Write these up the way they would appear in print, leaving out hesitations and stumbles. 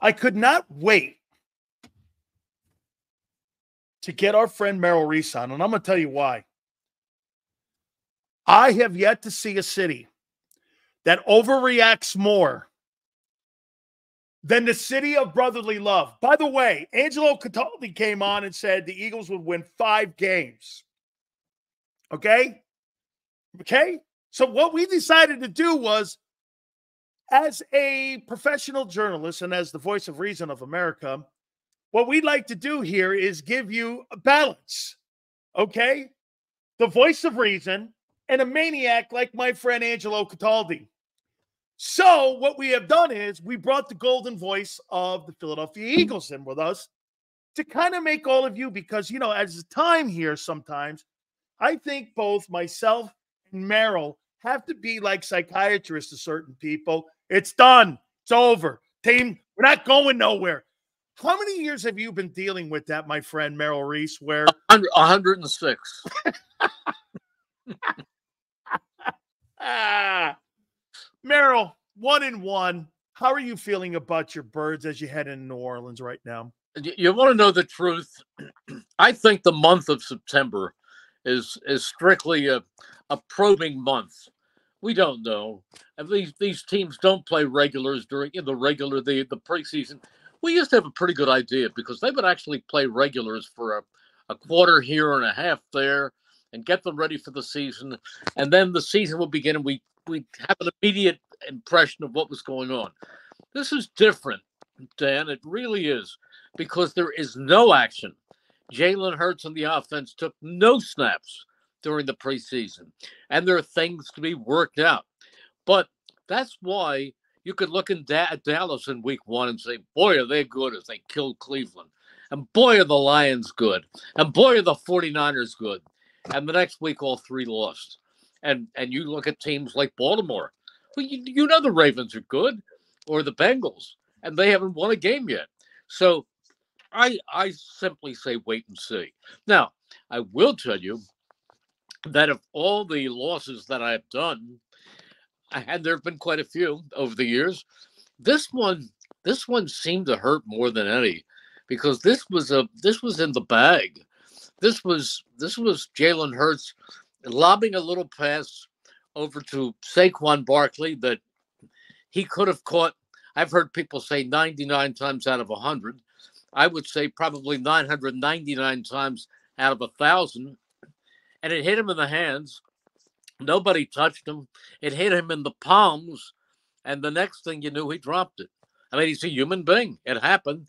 I could not wait to get our friend Merrill Reese on, and I'm going to tell you why. I have yet to see a city that overreacts more than the city of brotherly love. By the way, Angelo Cataldi came on and said the Eagles would win 5 games. Okay? Okay? So what we decided to do was, as a professional journalist and as the voice of reason of America, what we'd like to do here is give you a balance. Okay? The voice of reason and a maniac like my friend Angelo Cataldi. So what we have done is we brought the golden voice of the Philadelphia Eagles in with us to kind of make all of you, because, you know, as time here sometimes, I think both myself and Merrill have to be like psychiatrists to certain people. It's done. It's over. Team, we're not going nowhere. How many years have you been dealing with that, my friend Merrill Reese, where 106. Merrill, 1-1. How are you feeling about your Birds as you head in New Orleans right now? You want to know the truth? I think the month of September is strictly a probing month. We don't know. And these teams don't play regulars during the preseason. We used to have a pretty good idea because they would actually play regulars for a quarter here and a half there and get them ready for the season. And then the season will begin and we have an immediate impression of what was going on. This is different, Dan. It really is, because there is no action. Jalen Hurts on the offense took no snaps during the preseason, and there are things to be worked out. But that's why you could look at Dallas in week 1 and say, boy, are they good as they killed Cleveland. And boy, are the Lions good. And boy, are the 49ers good. And the next week, all 3 lost. And you look at teams like Baltimore. Well, you know the Ravens are good, or the Bengals, and they haven't won a game yet. So I simply say wait and see. Now, I will tell you that of all the losses that I have done, and there have been quite a few over the years, this one seemed to hurt more than any, because this was in the bag. This was Jalen Hurts lobbing a little pass over to Saquon Barkley that he could have caught. I've heard people say 99 times out of 100. I would say probably 999 times out of 1,000. And it hit him in the hands. Nobody touched him. It hit him in the palms. And the next thing you knew, he dropped it. I mean, he's a human being. It happened.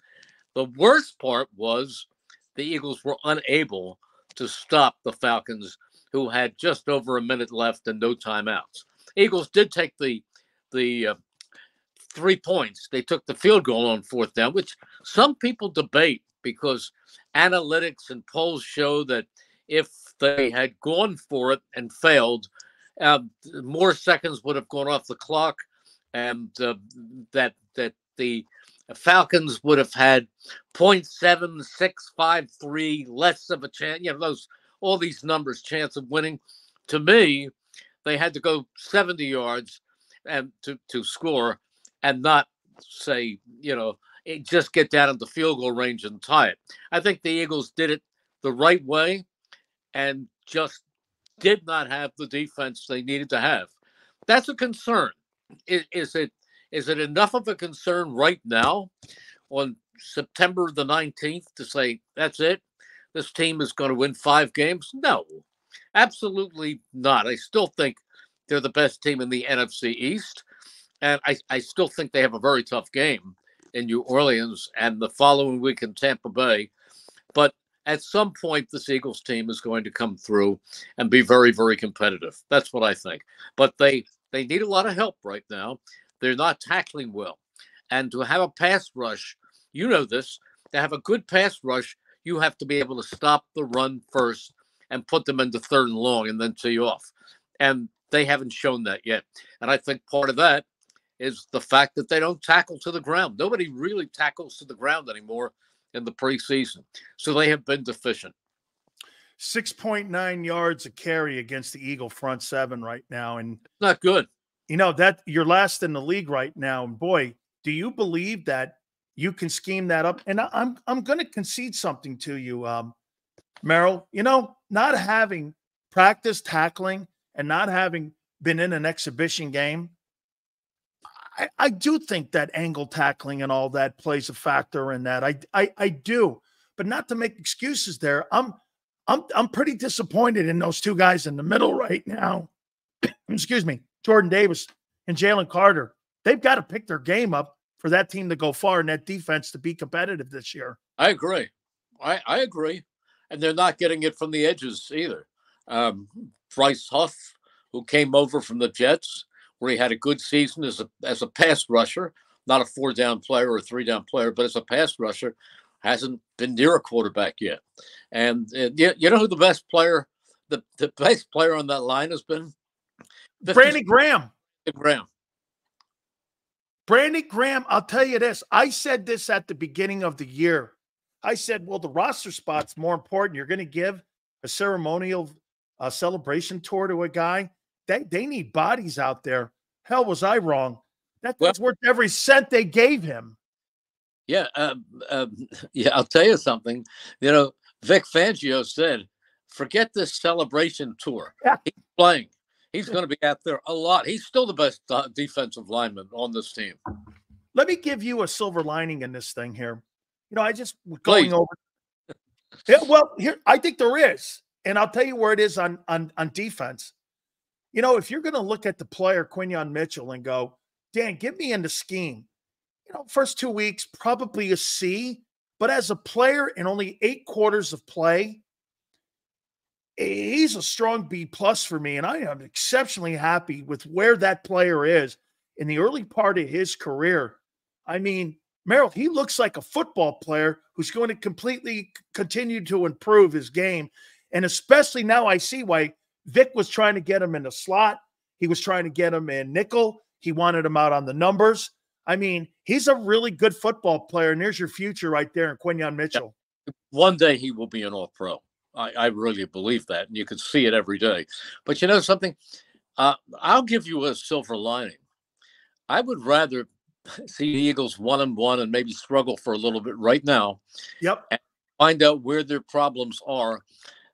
The worst part was the Eagles were unable to stop the Falcons, who had just over a minute left and no timeouts. Eagles did take the 3 points. They took the field goal on 4th down, which some people debate because analytics and polls show that if they had gone for it and failed, more seconds would have gone off the clock, and that the Falcons would have had 0.7653 less of a chance. You know, all these numbers, chance of winning. To me, they had to go 70 yards and to score, and not say, just get down into field goal range and tie it. I think the Eagles did it the right way and just did not have the defense they needed to have. That's a concern. Is it enough of a concern right now on September the 19th to say, that's it? This team is going to win 5 games? No, absolutely not. I still think they're the best team in the NFC East. And I still think they have a very tough game in New Orleans and the following week in Tampa Bay. But at some point, this Eagles team is going to come through and be very, very competitive. That's what I think. But they need a lot of help right now. They're not tackling well. And to have a pass rush, you know this, to have a good pass rush, you have to be able to stop the run first and put them into 3rd and long and then tee off. And they haven't shown that yet. And I think part of that is the fact that they don't tackle to the ground. Nobody really tackles to the ground anymore in the preseason. So they have been deficient. 6.9 yards a carry against the Eagle front 7 right now. And not good. You know, that you're last in the league right now. And boy, do you believe that you can scheme that up. And I'm going to concede something to you, Merrill. You know, not having practice tackling and not having been in an exhibition game, I do think that angle tackling and all that plays a factor in that. I do, but not to make excuses there. I'm pretty disappointed in those two guys in the middle right now. Excuse me, Jordan Davis and Jalen Carter. They've got to pick their game up for that team to go far and that defense to be competitive this year. I agree. I agree. And they're not getting it from the edges either. Bryce Huff, who came over from the Jets, where he had a good season as a pass rusher, not a 4-down player or a 3-down player, but as a pass rusher, hasn't been near a quarterback yet. And you know who the best player on that line has been? Brandon Graham. Graham. Brandon Graham, I'll tell you this. I said this at the beginning of the year. I said, well, the roster spot's more important. You're going to give a ceremonial celebration tour to a guy. They need bodies out there. Hell, was I wrong? That's worth every cent they gave him. Yeah, I'll tell you something. You know, Vic Fangio said, forget this celebration tour. Yeah. He's playing. He's going to be out there a lot. He's still the best defensive lineman on this team. Let me give you a silver lining in this thing here. You know, I just going over. Yeah, well, here I think there is, and I'll tell you where it is on defense. You know, if you're going to look at the player Quinyon Mitchell and go, Dan, get me in the scheme. You know, first 2 weeks probably a C, but as a player in only 8 quarters of play, he's a strong B+ for me, and I am exceptionally happy with where that player is in the early part of his career. I mean, Merrill, he looks like a football player who's going to completely continue to improve his game, and especially now I see why Vic was trying to get him in the slot. He was trying to get him in nickel. He wanted him out on the numbers. I mean, he's a really good football player, and there's your future right there in Quinyon Mitchell. One day he will be an all-pro. I really believe that, and you can see it every day. But you know something? I'll give you a silver lining. I would rather see the Eagles 1-1 and maybe struggle for a little bit right now. Yep. And find out where their problems are,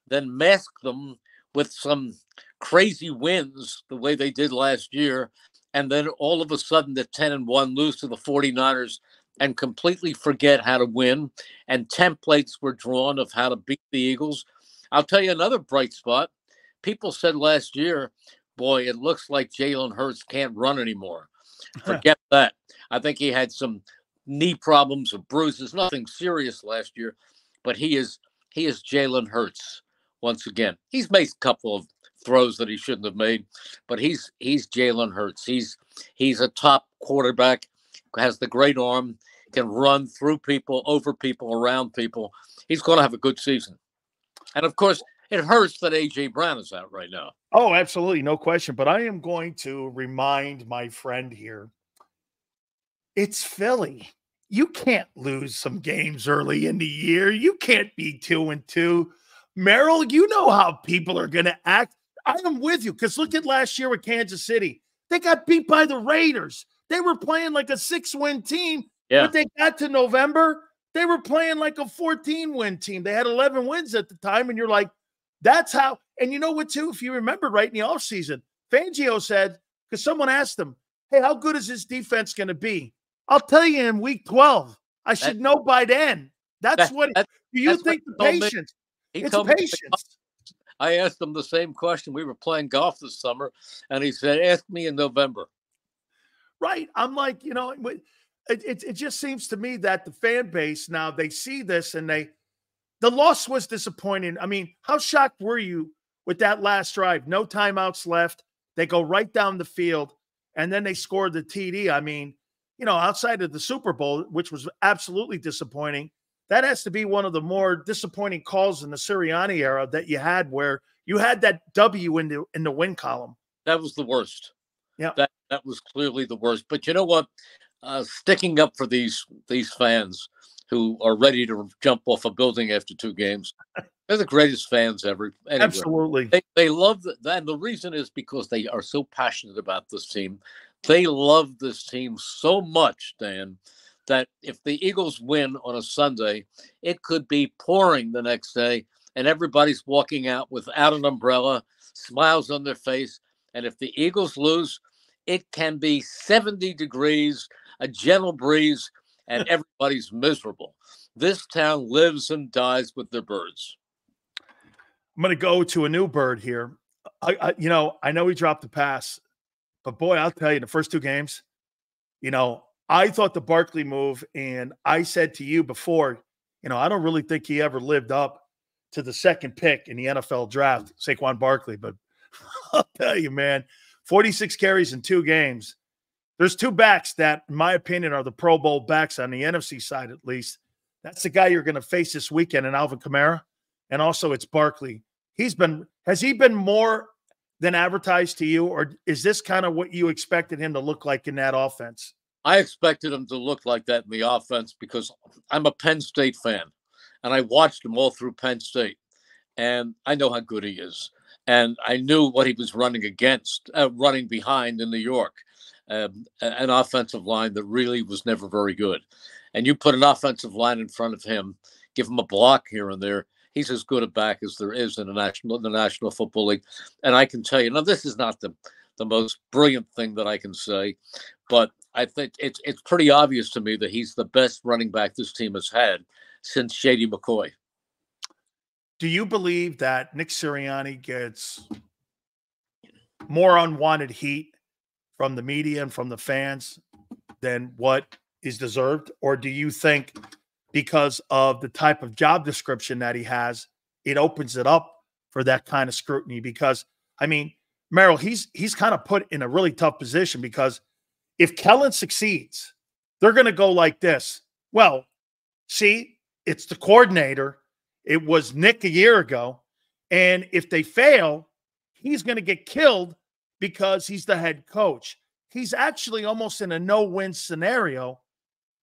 than mask them with some crazy wins the way they did last year, and then all of a sudden the 10-1 lose to the 49ers and completely forget how to win, and templates were drawn of how to beat the Eagles. I'll tell you another bright spot. People said last year, boy, it looks like Jalen Hurts can't run anymore. Forget that. I think he had some knee problems or bruises, nothing serious last year, but he is Jalen Hurts once again. He's made a couple of throws that he shouldn't have made, but he's Jalen Hurts. He's a top quarterback, has the great arm, can run through people, over people, around people. He's going to have a good season. And of course, it hurts that A.J. Brown is out right now. Oh, absolutely. No question. But I am going to remind my friend here, it's Philly. You can't lose some games early in the year. You can't be 2-2. Merrill, you know how people are going to act. I am with you, because look at last year with Kansas City. They got beat by the Raiders. They were playing like a 6-win team. Yeah. But they got to November, they were playing like a 14-win team. They had 11 wins at the time, and you're like, that's how. And you know what, too? If you remember right in the offseason, Fangio said, because someone asked him, hey, how good is this defense going to be? I'll tell you in week 12. I should know by then. That's what – do you think the patience? It's patience. I asked him the same question. We were playing golf this summer, and he said, ask me in November. Right. I'm like, you know, it just seems to me that the fan base now, they see this and the loss was disappointing. I mean, how shocked were you with that last drive? No timeouts left. They go right down the field, and then they scored the TD. I mean, you know, outside of the Super Bowl, which was absolutely disappointing, that has to be one of the more disappointing calls in the Sirianni era that you had, where you had that W in the win column. That was the worst. Yeah, that was clearly the worst. But you know what? Sticking up for these fans who are ready to jump off a building after 2 games, they're the greatest fans ever. Anywhere. Absolutely. They love that. And the reason is because they are so passionate about this team. They love this team so much, Dan, that if the Eagles win on a Sunday, it could be pouring the next day, and everybody's walking out without an umbrella, smiles on their face. And if the Eagles lose, it can be 70 degrees, a gentle breeze, and everybody's miserable. This town lives and dies with their birds. I'm going to go to a new bird here. I know he dropped the pass, but boy, I'll tell you, the first two games, I thought the Barkley move, and I said to you before, I don't really think he ever lived up to the second pick in the NFL draft, Saquon Barkley. But I'll tell you, man, 46 carries in 2 games. There's 2 backs that, in my opinion, are the Pro Bowl backs on the NFC side, at least. That's the guy you're going to face this weekend in Alvin Kamara. And also it's Barkley. Has he been more than advertised to you, or is this kind of what you expected him to look like in that offense? I expected him to look like that in the offense because I'm a Penn State fan, and I watched him all through Penn State, and I know how good he is. And I knew what he was running behind in New York, an offensive line that really was never very good. And you put an offensive line in front of him, give him a block here and there, he's as good a back as there is in the National Football League. And I can tell you, now this is not the most brilliant thing that I can say, but I think it's pretty obvious to me that he's the best running back this team has had since Shady McCoy. Do you believe that Nick Sirianni gets more unwanted heat from the media and from the fans than what is deserved? Or do you think because of the type of job description that he has, it opens it up for that kind of scrutiny? Because, Merrill, he's kind of put in a really tough position because if Kellen succeeds, they're going to go like this. Well, see, it's the coordinator. It was Nick a year ago. And if they fail, he's going to get killed because he's the head coach. He's actually almost in a no-win scenario.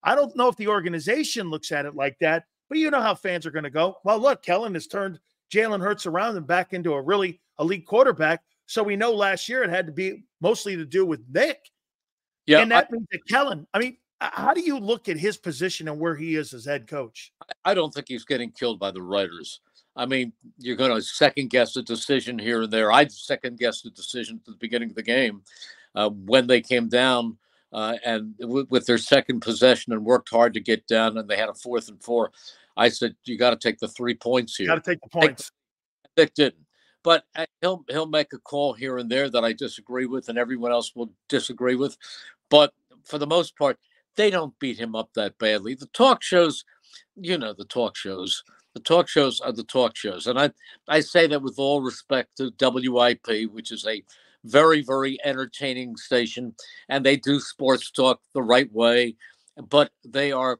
I don't know if the organization looks at it like that, but you know how fans are going to go. Well, look, Kellen has turned Jalen Hurts around and back into a really elite quarterback. So we know last year it had to be mostly to do with Nick. Yeah, and that means that Kellen, how do you look at his position and where he is as head coach? I don't think he's getting killed by the writers. You're going to second-guess a decision here and there. I'd second-guessed a decision at the beginning of the game when they came down and with their second possession and worked hard to get down, and they had a 4th and 4. I said, you got to take the 3 points here. You got to take the points. Nick didn't. But he'll make a call here and there that I disagree with and everyone else will disagree with. But for the most part, they don't beat him up that badly. The talk shows, the talk shows. The talk shows are the talk shows. And I say that with all respect to WIP, which is a very, very entertaining station. And they do sports talk the right way. But they are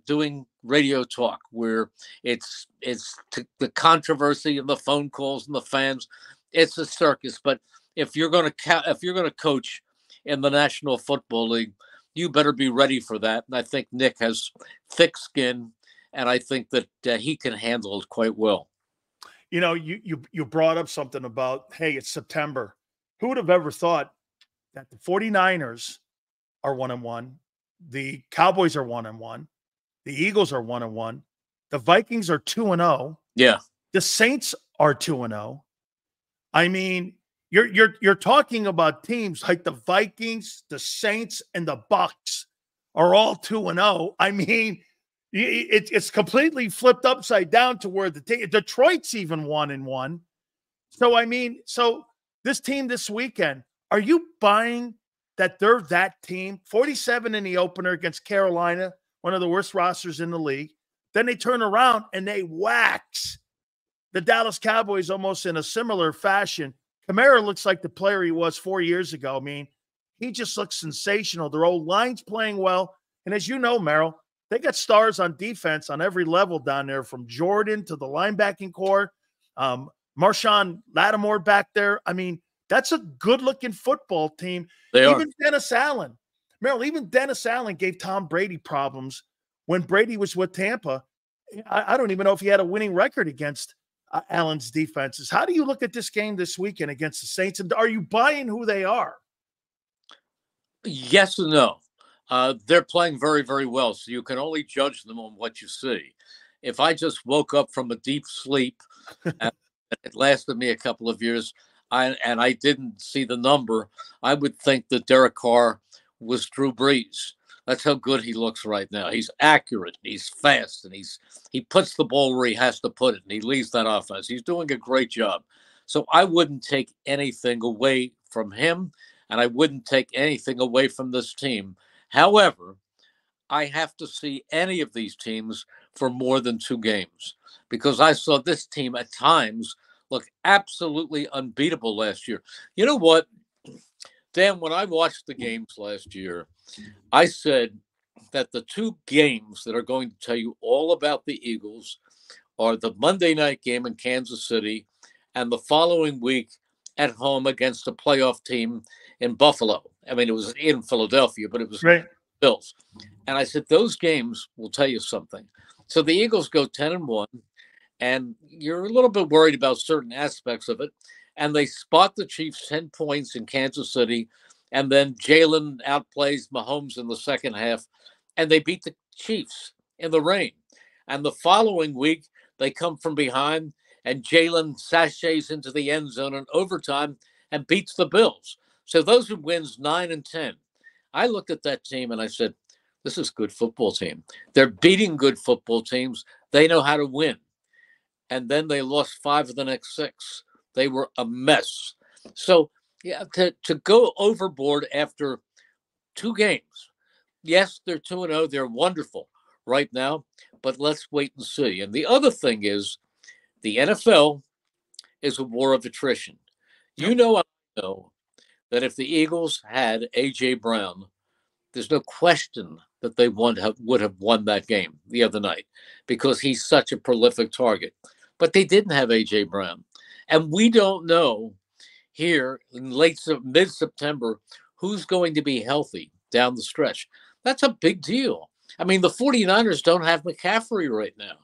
doing radio talk where it's the controversy and the phone calls and the fans. It's a circus. But if you're going to coach in the National Football League, you better be ready for that. And I think Nick has thick skin, and I think that he can handle it quite well. You brought up something about, hey, it's September. Who would have ever thought that the 49ers are 1-1, the Cowboys are 1-1, the Eagles are 1-1, the Vikings are 2-0. Yeah. The Saints are 2-0. You're talking about teams like the Vikings, the Saints, and the Bucks are all 2-0. It's completely flipped upside down to where Detroit's even 1-1. So this team this weekend, are you buying that they're that team? 47 in the opener against Carolina, one of the worst rosters in the league. Then they turn around and they wax the Dallas Cowboys almost in a similar fashion. Kamara looks like the player he was 4 years ago. He just looks sensational. Their old line's playing well. And as you know, Merrill, they got stars on defense on every level down there, from Jordan to the linebacking core. Marshawn Lattimore back there. That's a good-looking football team. Even Dennis Allen. Merrill, even Dennis Allen gave Tom Brady problems when Brady was with Tampa. I don't even know if he had a winning record against Allen's defenses. How do you look at this game this weekend against the Saints? And are you buying who they are? Yes and no. They're playing very, very well, so you can only judge them on what you see. If I just woke up from a deep sleep, and it lasted me a couple of years, and I didn't see the number, I would think that Derek Carr was Drew Brees. That's how good he looks right now. He's accurate, he's fast, and he puts the ball where he has to put it, and he leads that offense. He's doing a great job. So I wouldn't take anything away from him, and I wouldn't take anything away from this team. However, I have to see any of these teams for more than 2 games because I saw this team at times look absolutely unbeatable last year. You know what, Dan, when I watched the games last year, I said that the 2 games that are going to tell you all about the Eagles are the Monday night game in Kansas City and the following week at home against a playoff team in Buffalo. I mean, it was in Philadelphia, but it was Right. Bills. And I said, those games will tell you something. So the Eagles go 10-1, and you're a little bit worried about certain aspects of it. And they spot the Chiefs 10 points in Kansas City. And then Jalen outplays Mahomes in the second half, and they beat the Chiefs in the rain. And the following week, they come from behind, and Jalen sachets into the end zone in overtime and beats the Bills. So those are wins 9 and 10. I looked at that team and I said, this is a good football team. They're beating good football teams. They know how to win. And then they lost 5 of the next 6. They were a mess. So, yeah, to go overboard after 2 games. Yes, they're 2-0. They're wonderful right now, but let's wait and see. And the other thing is the NFL is a war of attrition. You know, I know that if the Eagles had A.J. Brown, there's no question that they would have won that game the other night because he's such a prolific target. But they didn't have A.J. Brown. And we don't know here in mid-September who's going to be healthy down the stretch. That's a big deal. I mean, the 49ers don't have McCaffrey right now.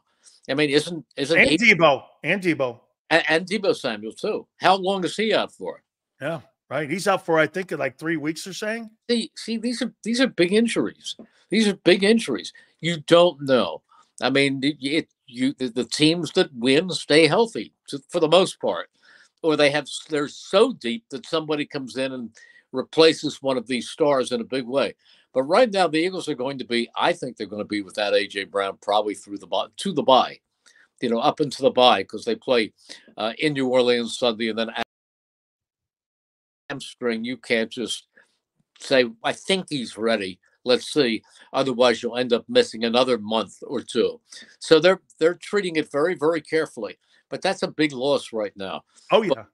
I mean, isn't and he Debo and Debo and Debo Samuel too? How long is he out for? Yeah, right. He's out for I think like 3 weeks. They're saying. See, these are big injuries. These are big injuries. You don't know. I mean, the teams that win stay healthy for the most part, or they're so deep that somebody comes in and replaces one of these stars in a big way. But right now, the Eagles are going to be. I think they're going to be without A.J. Brown probably to the bye, up into the bye because they play in New Orleans Sunday and then hamstring. You can't just say, I think he's ready. Let's see. Otherwise, you'll end up missing another month or 2. So they're treating it very, very carefully. But that's a big loss right now. Oh, yeah. But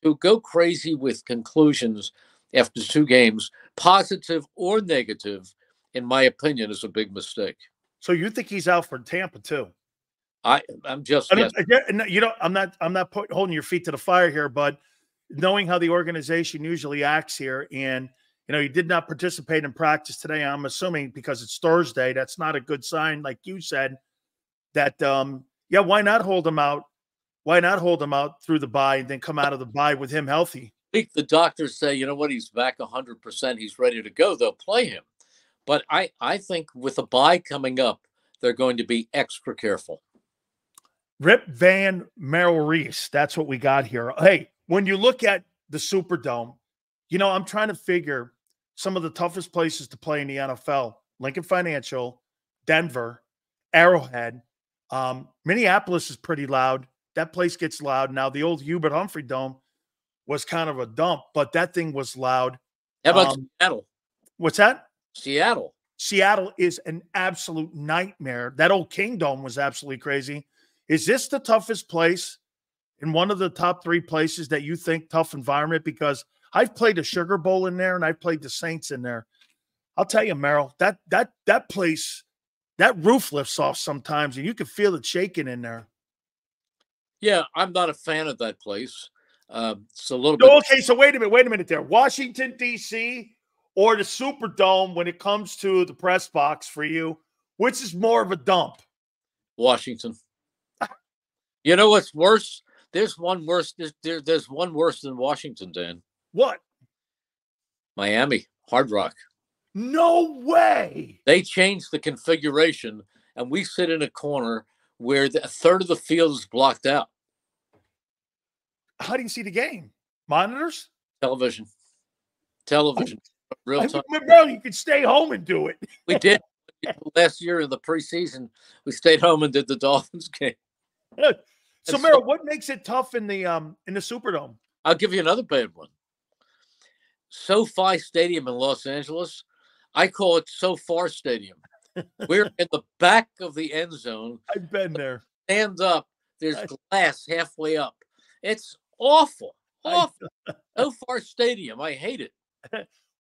to go crazy with conclusions after 2 games, positive or negative, in my opinion, is a big mistake. So you think he's out for Tampa too? I'm just guessing. I'm not holding your feet to the fire here, but knowing how the organization usually acts here, and he did not participate in practice today. I'm assuming because it's Thursday, that's not a good sign, like you said. That why not hold him out? Why not hold him out through the bye and then come out of the bye with him healthy? The doctors say, you know what, he's back 100%. He's ready to go. They'll play him. But I think with the bye coming up, they're going to be extra careful. Rip Van Merrill Reese. That's what we got here. Hey, when you look at the Superdome, I'm trying to figure some of the toughest places to play in the NFL. Lincoln Financial, Denver, Arrowhead. Minneapolis is pretty loud. That place gets loud. Now, the old Hubert Humphrey Dome was kind of a dump, but that thing was loud. How about Seattle? What's that? Seattle. Seattle is an absolute nightmare. That old King Dome was absolutely crazy. Is this the toughest place in one of the top 3 places that you think tough environment? Because I've played a Sugar Bowl in there and I've played the Saints in there. I'll tell you, Merrill, that place, that roof lifts off sometimes and you can feel it shaking in there. Yeah, I'm not a fan of that place. It's a little bit. Okay, so wait a minute there. Washington, D.C. or the Superdome when it comes to the press box for you, which is more of a dump? Washington. You know what's worse? There's one worse. There's one worse than Washington, Dan. What? Miami, Hard Rock. No way. They changed the configuration, and we sit in a corner where a third of the field is blocked out. How do you see the game? Monitors? Television. Real time. Bro, you could stay home and do it. We did. Last year in the preseason, we stayed home and did the Dolphins game. So, Merrill, what makes it tough in the Superdome? I'll give you another bad one. SoFi Stadium in Los Angeles, I call it So Far Stadium. We're in the back of the end zone. I've been there. Stand up. There's glass halfway up. It's awful. Awful. So Far Stadium. I hate it.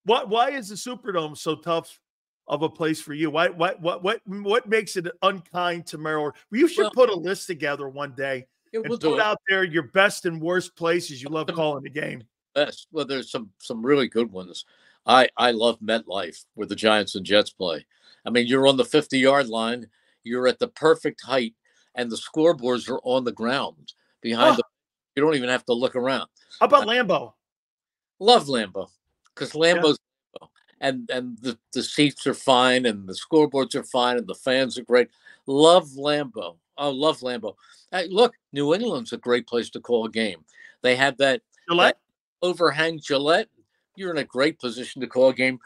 Why is the Superdome so tough of a place for you? What makes it unkind to Merrill? You should put a list together one day and put out there your best and worst places you love calling the game. Best. Well, there's some really good ones. I love MetLife where the Giants and Jets play. I mean, you're on the 50-yard line. You're at the perfect height, and the scoreboards are on the ground behind the. You don't even have to look around. How about Lambeau? Love Lambeau because Lambeau's and the seats are fine and the scoreboards are fine and the fans are great. Love Lambeau. Oh, love Lambeau. Look, New England's a great place to call a game. They have that overhang Gillette. You're in a great position to call a game.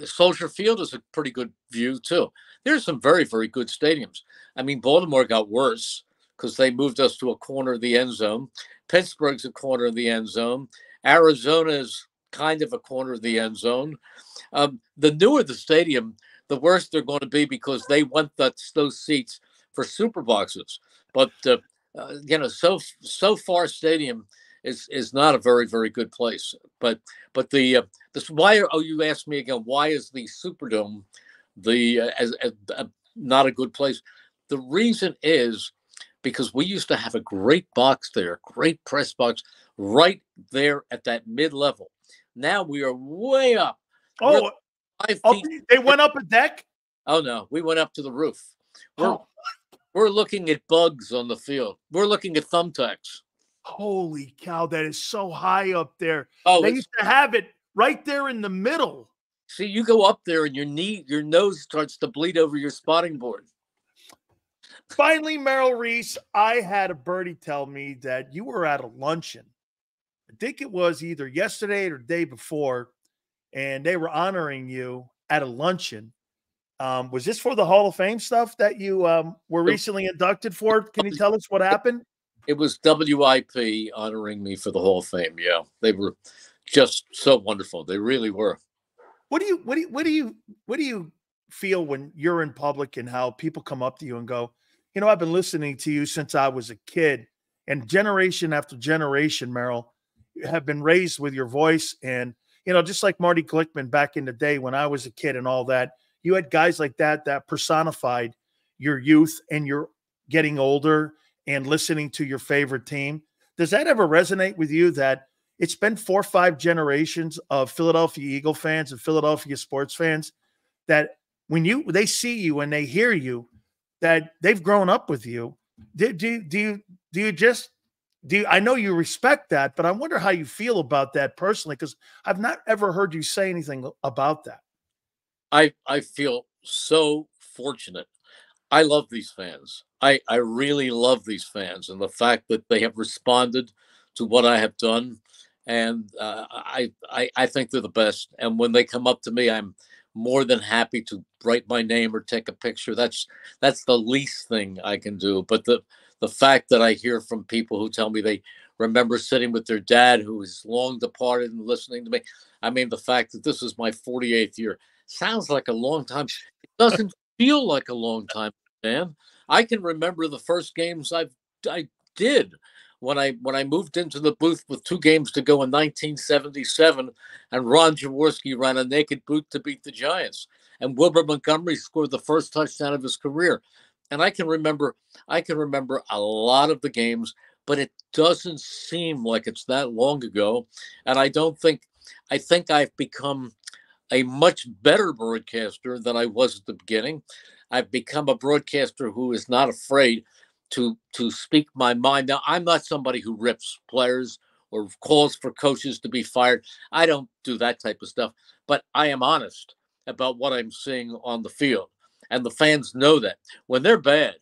Soldier Field is a pretty good view too. There's some very, very good stadiums. I mean, Baltimore got worse because they moved us to a corner of the end zone. Pittsburgh's a corner of the end zone. Arizona is kind of a corner of the end zone. The newer the stadium, the worse they're going to be because they want those seats for super boxes. But So Far Stadium is not a very, very good place. But why? You asked me again. Why is the Superdome not a good place? The reason is because we used to have a great box there, great press box right there at that mid-level. Now we are way up. Oh, 5 feet. They went up a deck? Oh, no. We went up to the roof. We're looking at bugs on the field. We're looking at thumbtacks. Holy cow, that is so high up there. Oh, they used to have it right there in the middle. See, you go up there and your nose starts to bleed over your spotting board. Finally, Merrill Reese, I had a birdie tell me that you were at a luncheon. I think it was either yesterday or the day before, and they were honoring you at a luncheon. Was this for the Hall of Fame stuff that you were recently inducted for? Can you tell us what happened? It was WIP honoring me for the Hall of Fame. Yeah, they were just so wonderful. They really were. What do you feel when you're in public and how people come up to you and go, you know, I've been listening to you since I was a kid, and generation after generation, Merrill, have been raised with your voice. And, you know, just like Marty Glickman back in the day when I was a kid and all that, you had guys like that personified your youth and your getting older and listening to your favorite team. Does that ever resonate with you that it's been 4 or 5 generations of Philadelphia Eagle fans and Philadelphia sports fans that when they see you and they hear you, that they've grown up with you? I know you respect that, but I wonder how you feel about that personally, because I've not ever heard you say anything about that. I feel so fortunate. I love these fans. I really love these fans and the fact that they have responded to what I have done. And I think they're the best. And when they come up to me, I'm more than happy to write my name or take a picture. That's the least thing I can do. But the fact that I hear from people who tell me they remember sitting with their dad who is long departed and listening to me. I mean, the fact that this is my 48th year sounds like a long time. It doesn't feel like a long time, man. I can remember the first games I did when I moved into the booth with 2 games to go in 1977, and Ron Jaworski ran a naked boot to beat the Giants, and Wilbur Montgomery scored the first touchdown of his career. And I can remember a lot of the games, but it doesn't seem like it's that long ago. And I think I've become a much better broadcaster than I was at the beginning. I've become a broadcaster who is not afraid to speak my mind. Now, I'm not somebody who rips players or calls for coaches to be fired. I don't do that type of stuff, but I am honest about what I'm seeing on the field. And the fans know that. When they're bad,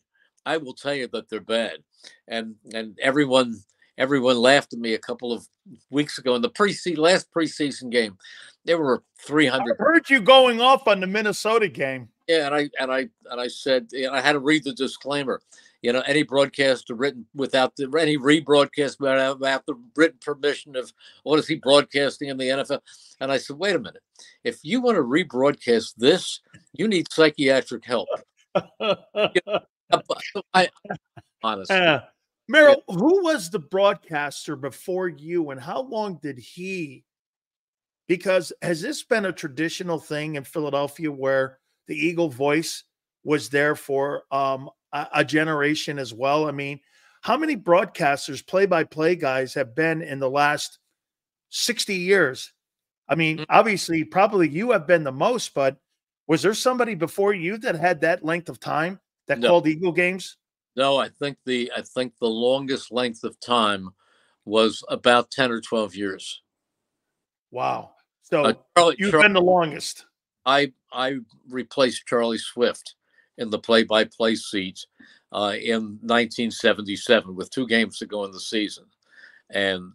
I will tell you that they're bad. And everyone laughed at me a couple of weeks ago in the last preseason game. There were 300. I heard you going off on the Minnesota game. Yeah, and I said, I had to read the disclaimer. Any broadcaster written without any rebroadcast without the written permission of what is he broadcasting in the NFL? And I said, wait a minute, if you want to rebroadcast this, you need psychiatric help. I honestly, Merrill, who was the broadcaster before you, and how long did he? Because has this been a traditional thing in Philadelphia where the Eagle voice was there for a generation as well? I mean, how many broadcasters, play-by-play guys have been in the last 60 years? I mean, obviously, probably you have been the most, but was there somebody before you that had that length of time that called Eagle games? No, I think the longest length of time was about 10 or 12 years. Wow. So you've Charlie, been the longest. I replaced Charlie Swift in the play-by-play seat in 1977 with 2 games to go in the season. And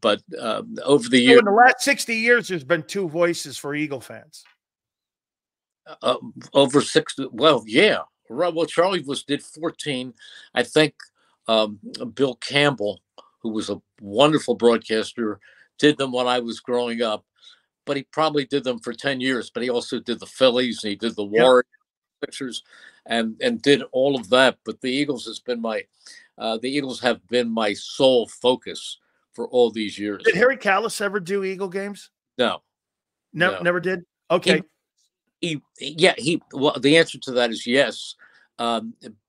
but over the years, in the last 60 years, there's been 2 voices for Eagle fans. Over 60. Well, yeah. Well, Charlie did 14. I think Bill Campbell, who was a wonderful broadcaster, did them when I was growing up. But he probably did them for 10 years. But he also did the Phillies, and he did the Warriors, pictures, and did all of that. But the Eagles have been my sole focus for all these years. Did Harry Callis ever do Eagle games? No. Never did. Okay. Well, the answer to that is yes,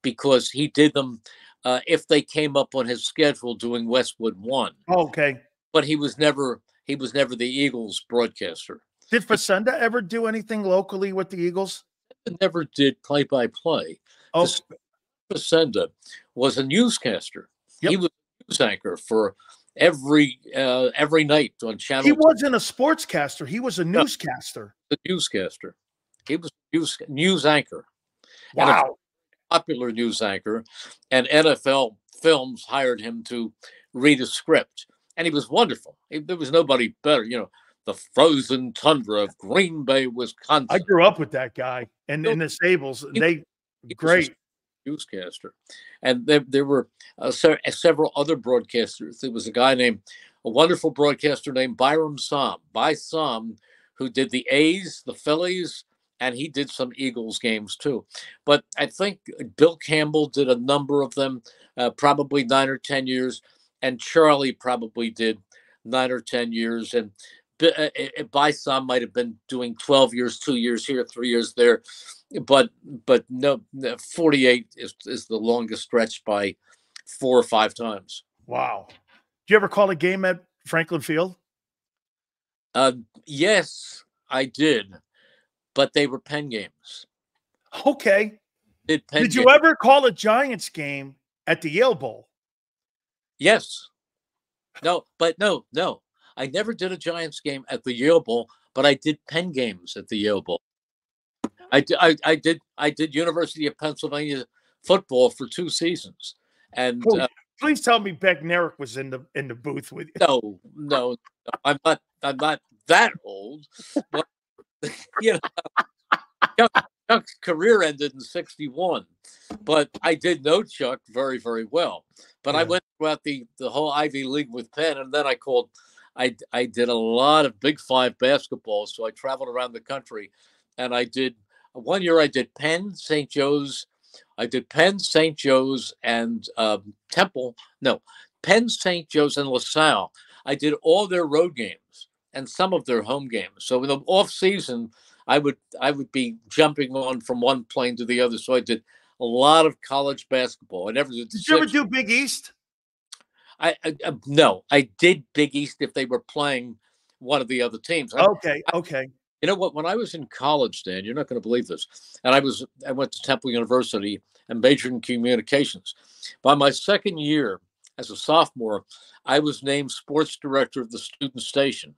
because he did them if they came up on his schedule doing Westwood 1. Okay. But he was never the Eagles broadcaster. Did Facenda ever do anything locally with the Eagles? Never did play-by-play. Oh, Facenda was a newscaster. Yep. He was a news anchor for every night on Channel. He wasn't a sportscaster. He was a newscaster. The newscaster. He was a news anchor. Wow. Popular news anchor, and NFL Films hired him to read a script, and he was wonderful. There was nobody better. The frozen tundra of Green Bay, Wisconsin. I grew up with that guy, and in the Sables, they great newscaster. And there were several other broadcasters. There was a wonderful broadcaster named Byram Som, who did the A's, the Phillies, and he did some Eagles games too. But I think Bill Campbell did a number of them, probably 9 or 10 years, and Charlie probably did 9 or 10 years, and Som might have been doing 12 years, 2 years here, 3 years there, but no, 48 is the longest stretch by 4 or 5 times. Wow. Did you ever call a game at Franklin Field? Yes, I did. But they were pen games. Okay. Did you ever call a Giants game at the Yale Bowl? Yes. No. I never did a Giants game at the Yale Bowl, but I did pen games at the Yale Bowl. I did University of Pennsylvania football for 2 seasons. And please tell me Beck Nerick was in the booth with you. No. I'm not that old. But Chuck's career ended in 1961, but I did know Chuck very, very well. But I went throughout the whole Ivy League with Penn, and then I did a lot of Big 5 basketball, so I traveled around the country, and one year I did Penn, St. Joe's, and Temple. No, Penn, St. Joe's, and LaSalle. I did all their road games and some of their home games. So in the off season, I would be jumping on from one plane to the other. So I did a lot of college basketball. I never did. Did you ever do Big East? No, I did Big East if they were playing one of the other teams. Okay. You know what? When I was in college, Dan, you're not going to believe this. And I went to Temple University and majored in communications. By my second year as a sophomore, I was named sports director of the student station.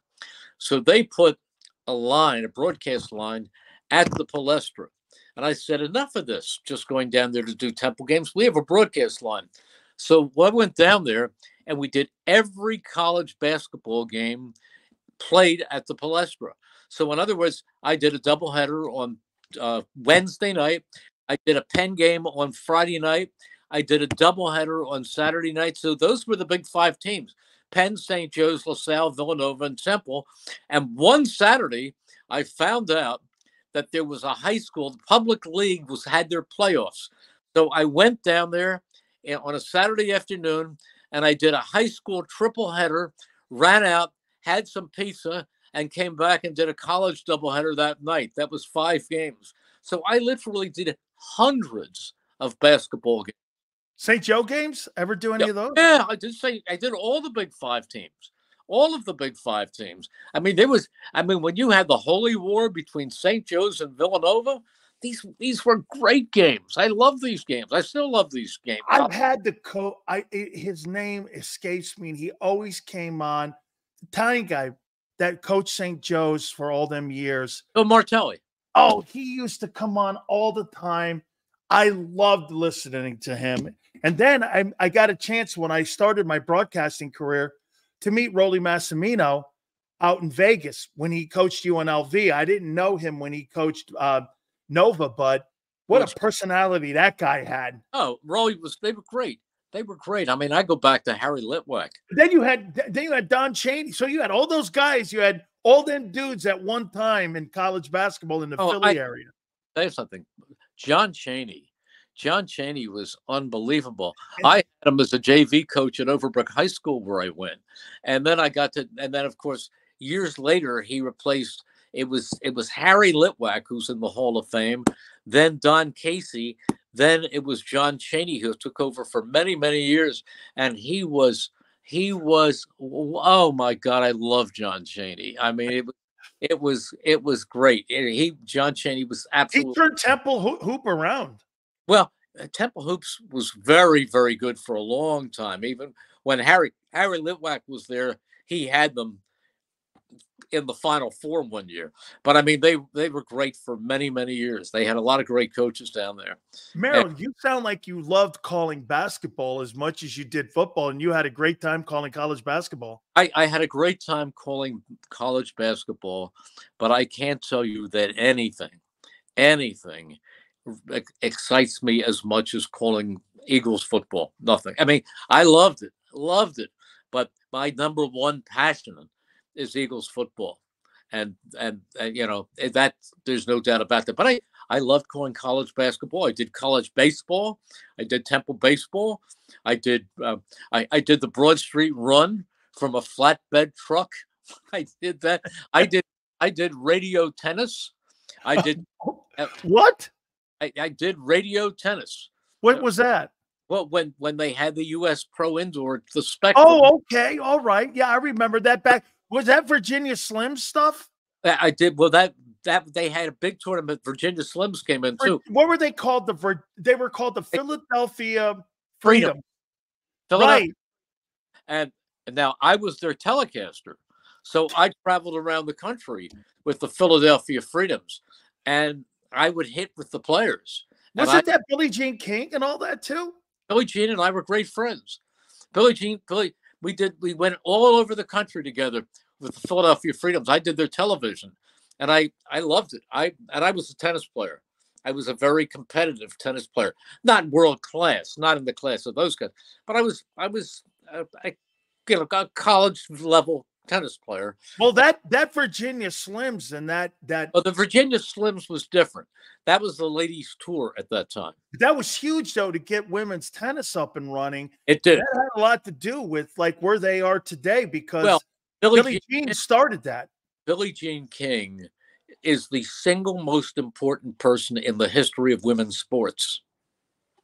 So they put a broadcast line at the Palestra. And I said, enough of this, just going down there to do Temple games. We have a broadcast line. So I went down there and we did every college basketball game played at the Palestra. So in other words, I did a doubleheader on Wednesday night. I did a Penn game on Friday night. I did a doubleheader on Saturday night. So those were the big five teams: Penn, St. Joe's, LaSalle, Villanova, and Temple. And one Saturday, I found out that there was a high school, the public league had their playoffs. So I went down there on a Saturday afternoon and I did a high school triple header, ran out, had some pizza, and came back and did a college doubleheader that night. That was 5 games. So I literally did hundreds of basketball games. St. Joe games? Ever do any of those? Yeah, I did all the big 5 teams. All of the big 5 teams. I mean, when you had the Holy War between St. Joe's and Villanova, these were great games. I love these games. I still love these games. I've had the coach. His name escapes me. And he always came on. The tiny guy that coached St. Joe's for all them years. Oh, Martelli. Oh, he used to come on all the time. I loved listening to him. And then I got a chance when I started my broadcasting career to meet Rolly Massimino out in Vegas when he coached UNLV. I didn't know him when he coached Nova, but what a personality that guy had. Oh, Rolly they were great. They were great. I mean, I go back to Harry Litwack. Then you had Don Chaney. So you had all those guys. You had all them dudes at one time in college basketball in the Philly area. There's something. John Chaney was unbelievable. I had him as a JV coach at Overbrook High School where I went. And then of course, years later, he replaced, it was Harry Litwack, who's in the Hall of Fame, then Don Casey, then it was John Chaney, who took over for many, many years. And he was, oh my God, I love John Chaney. I mean, it was great. John Chaney was absolutely. He turned Temple Hoop around. Well, Temple Hoops was very, very good for a long time. Even when Harry Litwack was there, he had them in the Final Four one year. But I mean, they were great for many, many years. They had a lot of great coaches down there. Merrill, you sound like you loved calling basketball as much as you did football, and you had a great time calling college basketball. I had a great time calling college basketball, but I can't tell you that anything excites me as much as calling Eagles football. Nothing. I mean, I loved it, but my number one passion is Eagles football, and you know that there's no doubt about that. But I loved calling college basketball. I did college baseball. I did Temple baseball. I did the Broad Street run from a flatbed truck. I did that. I did radio tennis. I did what? I did radio tennis. What was that? Well, when they had the U.S. Pro Indoor, the Spectrum. Oh, okay. All right. Yeah, I remember that back. Was that Virginia Slims stuff? I did. Well, that they had a big tournament. Virginia Slims came in too. What were they called? They were called the Philadelphia Freedom. Right. And now I was their telecaster. So I traveled around the country with the Philadelphia Freedoms. And I would hit with the players. Wasn't that Billie Jean King and all that too? Billie Jean and I were great friends. We went all over the country together with the Philadelphia Freedoms. I did their television, and I loved it. I was a tennis player. I was a very competitive tennis player, not world class, not in the class of those guys, but I was a college level tennis player. Well, that Virginia Slims and that. Well, the Virginia Slims was different. That was the ladies' tour at that time. That was huge, though, to get women's tennis up and running. It did. That had a lot to do with like where they are today because Billie Jean started that. Billie Jean King is the single most important person in the history of women's sports.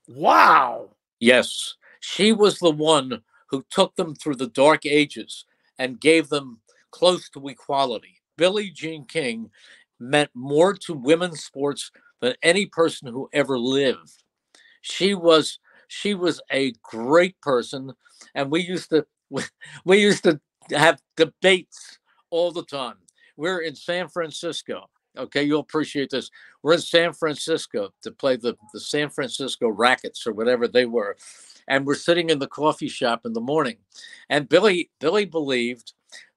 Wow. Yes, she was the one who took them through the dark ages and gave them close to equality. Billie Jean King meant more to women's sports than any person who ever lived. She was She was a great person, and we used to have debates all the time. We're in San Francisco. Okay, you'll appreciate this. We're in San Francisco to play the San Francisco Rackets or whatever they were. And we're sitting in the coffee shop in the morning. And Billy believed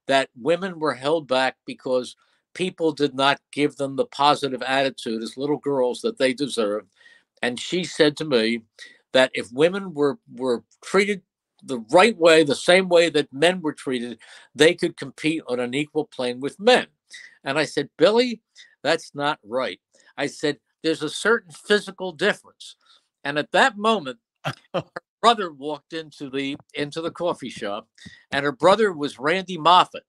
that women were held back because people did not give them the positive attitude as little girls that they deserved. And she said to me that if women were treated the right way, the same way that men were treated, they could compete on an equal plane with men. And I said, Billy, that's not right. I said, there's a certain physical difference. And at that moment, her brother walked into the coffee shop, and her brother was Randy Moffat,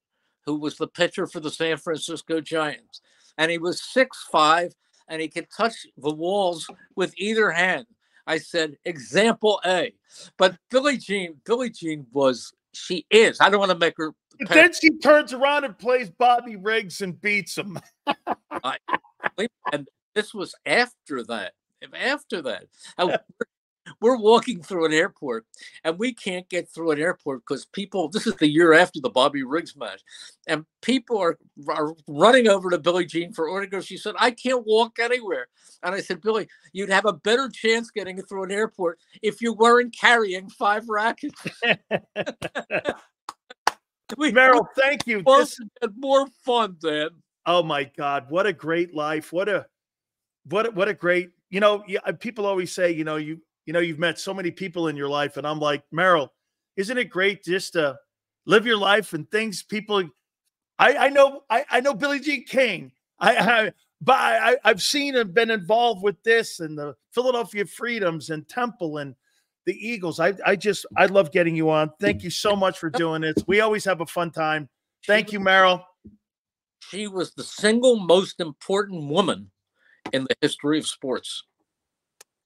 who was the pitcher for the San Francisco Giants. And he was 6'5", and he could touch the walls with either hand. I said, example A. But Billie Jean she is. I don't want to make her. Then she turns around and plays Bobby Riggs and beats him. And this was after that. After that. We're walking through an airport, and we can't get through an airport because people, this is the year after the Bobby Riggs match, and people are running over to Billie Jean for autographs. She said, I can't walk anywhere. And I said, Billy, you'd have a better chance getting through an airport if you weren't carrying 5 rackets. Merrill, thank you. This had more fun, Dan. Oh my God, what a great life! What a great. People always say, you've met so many people in your life, and I'm like, Merrill, isn't it great just to live your life and things people. I know Billie Jean King. I've seen and been involved with this and the Philadelphia Freedoms and Temple and the Eagles. I love getting you on. Thank you so much for doing this. We always have a fun time. Thank you, Merrill. She was the single most important woman in the history of sports.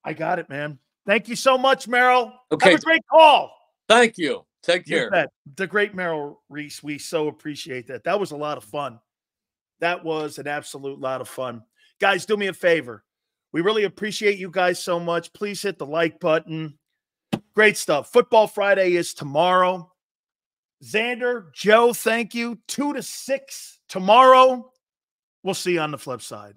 I got it, man. Thank you so much, Merrill. Okay. Have a great call. Thank you. Take care. The great Merrill Reese. We so appreciate that. That was a lot of fun. That was an absolute lot of fun. Guys, do me a favor. We really appreciate you guys so much. Please hit the like button. Great stuff. Football Friday is tomorrow. Xander, Joe, thank you. 2 to 6 tomorrow. We'll see you on the flip side.